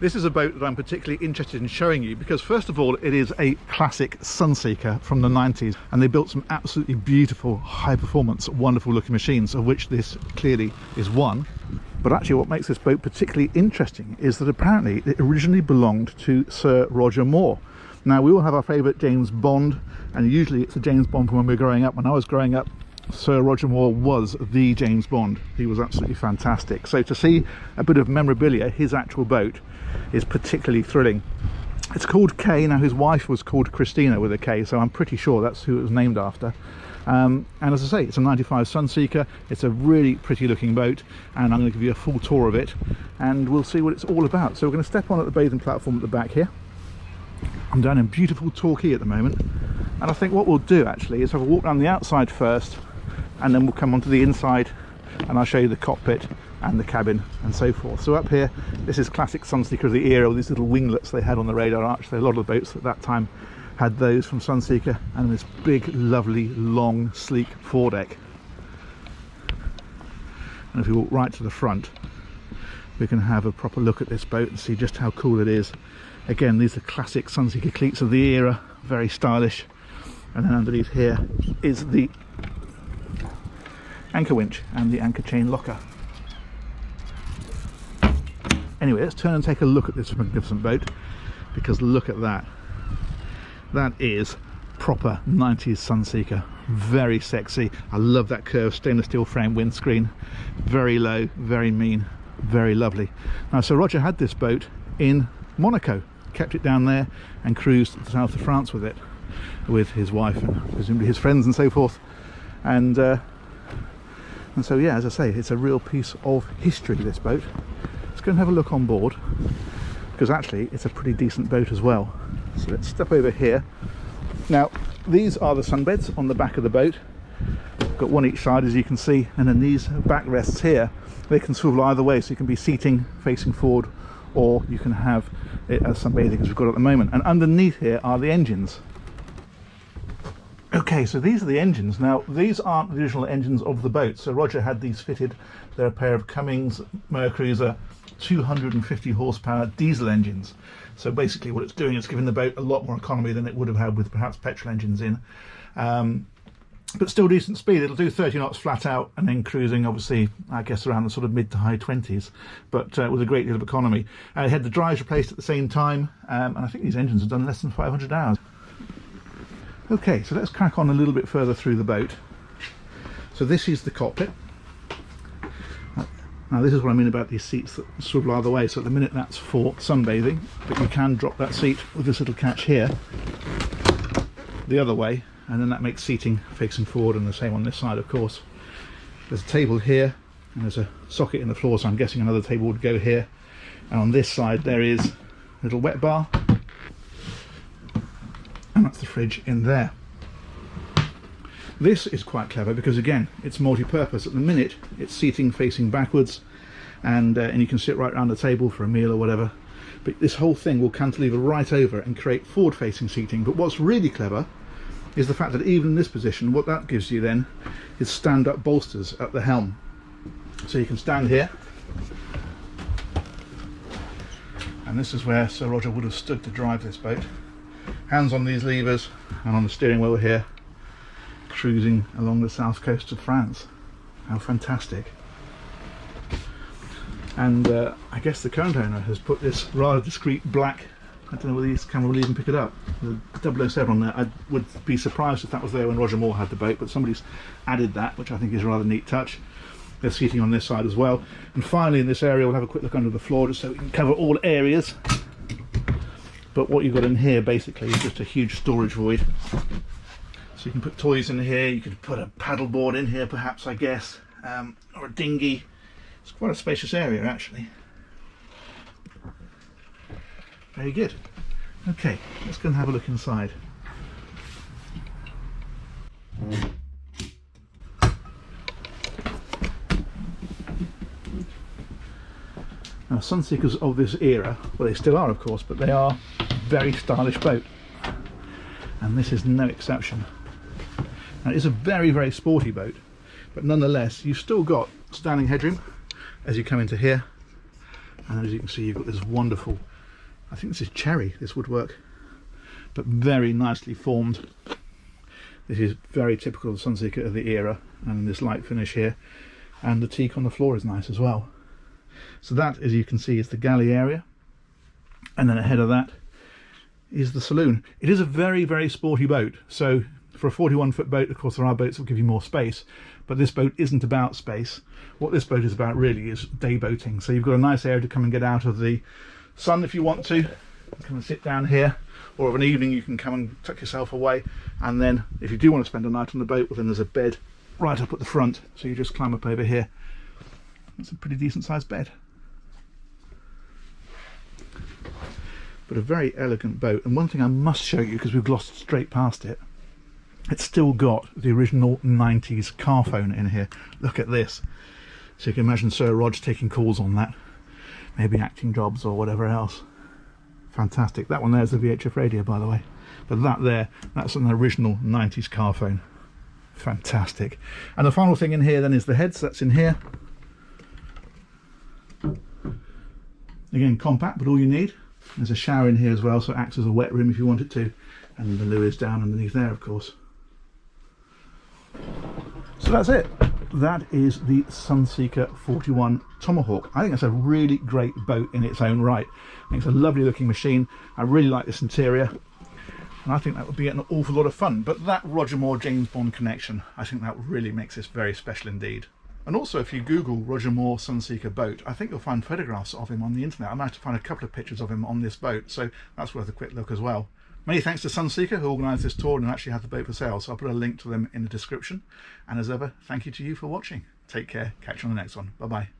This is a boat that I'm particularly interested in showing you because first of all it is a classic Sunseeker from the 90s, and they built some absolutely beautiful, high performance, wonderful looking machines, of which this clearly is one. But actually what makes this boat particularly interesting is that apparently it originally belonged to Sir Roger Moore. Now we all have our favourite James Bond, and usually it's a James Bond from when we were growing up. When I was growing up, Sir Roger Moore was the James Bond. He was absolutely fantastic. So to see a bit of memorabilia, his actual boat, is particularly thrilling. It's called K. Now his wife was called Christina with a K, so I'm pretty sure that's who it was named after. And as I say, it's a 95 Sunseeker. It's a really pretty looking boat, and I'm going to give you a full tour of it and we'll see what it's all about. So we're going to step on at the bathing platform at the back here. I'm down in beautiful Torquay at the moment, and I think what we'll do actually is have a walk around the outside first, and then we'll come onto the inside and I'll show you the cockpit and the cabin and so forth. So up here, this is classic Sunseeker of the era with these little winglets they had on the radar arch. A lot of the boats at that time had those from Sunseeker, and this big, lovely, long, sleek foredeck. And if we walk right to the front, we can have a proper look at this boat and see just how cool it is. Again, these are classic Sunseeker cleats of the era, very stylish. And then underneath here is the anchor winch and the anchor chain locker. Anyway, let's turn and take a look at this magnificent boat, because look at that. That is proper 90s Sunseeker. Very sexy. I love that curved stainless steel frame windscreen. Very low, very mean, very lovely. Now, Sir Roger had this boat in Monaco, kept it down there and cruised to the south of France with it, with his wife and presumably his friends and so forth. And so yeah, as I say, it's a real piece of history, this boat. Let's go and have a look on board, because actually it's a pretty decent boat as well. So let's step over here. Now these are the sunbeds on the back of the boat. Got one each side, as you can see, and then these backrests here, they can swivel either way, so you can be seating facing forward, or you can have it as sunbathing as we've got at the moment. And underneath here are the engines. Okay, so these are the engines. Now these aren't the original engines of the boat, so Roger had these fitted. They're a pair of Cummins Mercruiser 250 horsepower diesel engines. So basically what it's doing is giving the boat a lot more economy than it would have had with perhaps petrol engines in, but still decent speed. It'll do 30 knots flat out, and then cruising obviously I guess around the sort of mid to high 20s, but with a great deal of economy. It had the drives replaced at the same time, and I think these engines have done less than 500 hours. Okay, so let's crack on a little bit further through the boat. So this is the cockpit. Now this is what I mean about these seats that swivel either way. So at the minute that's for sunbathing, but you can drop that seat with this little catch here the other way, and then that makes seating facing forward, and the same on this side of course. There's a table here, and there's a socket in the floor, so I'm guessing another table would go here. And on this side there is a little wet bar, and that's the fridge in there. This is quite clever because again it's multi-purpose. At the minute it's seating facing backwards, and you can sit right around the table for a meal or whatever, but this whole thing will cantilever right over and create forward facing seating. But what's really clever is the fact that even in this position, what that gives you then is stand up bolsters at the helm. So you can stand here, and this is where Sir Roger would have stood to drive this boat. Hands on these levers and on the steering wheel here, cruising along the south coast of France. How fantastic. And I guess the current owner has put this rather discreet black, I don't know whether this camera will even pick it up, the 007 on there. I would be surprised if that was there when Roger Moore had the boat, but somebody's added that, which I think is a rather neat touch. There's seating on this side as well. And finally in this area we'll have a quick look under the floor just so we can cover all areas. But what you've got in here basically is just a huge storage void. So you can put toys in here, you could put a paddleboard in here perhaps, I guess, or a dinghy. It's quite a spacious area actually. Very good. Okay, let's go and have a look inside. Now Sunseekers of this era, well they still are of course, but they are a very stylish boat, and this is no exception. Now it's a very, very sporty boat, but nonetheless you've still got standing headroom as you come into here, And as you can see, you've got this wonderful, I think this is cherry, this woodwork, but very nicely formed. This is very typical of the Sunseeker of the era, and this light finish here, and the teak on the floor is nice as well. So that, as you can see, is the galley area, and then ahead of that is the saloon. It is a very, very sporty boat. So for a 41-foot boat, of course, there are boats that will give you more space, but this boat isn't about space. What this boat is about really is day boating. So you've got a nice area to come and get out of the sun if you want to. Come and sit down here, or of an evening you can come and tuck yourself away, and then if you do want to spend a night on the boat, well, then there's a bed right up at the front, so you just climb up over here. It's a pretty decent sized bed. But a very elegant boat. And one thing I must show you, because we've glossed straight past it, it's still got the original 90s car phone in here. Look at this. So you can imagine Sir Rog taking calls on that, maybe acting jobs or whatever else. Fantastic. That one there's the VHF radio, by the way, but that there, that's an original 90s car phone. Fantastic. And the final thing in here then is the heads. That's in here. Again, compact, but all you need. There's a shower in here as well, so it acts as a wet room if you want it to, and the loo is down underneath there, of course. So that's it. That is the Sunseeker 41 Tomahawk. I think it's a really great boat in its own right. I think it's a lovely looking machine. I really like this interior, and I think that would be an awful lot of fun. But that Roger Moore James Bond connection, I think that really makes this very special indeed. And also, if you Google Roger Moore Sunseeker boat, I think you'll find photographs of him on the internet. I managed to find a couple of pictures of him on this boat, so that's worth a quick look as well. Many thanks to Sunseeker, who organised this tour and actually had the boat for sale, so I'll put a link to them in the description. And as ever, thank you to you for watching. Take care, catch you on the next one. Bye bye.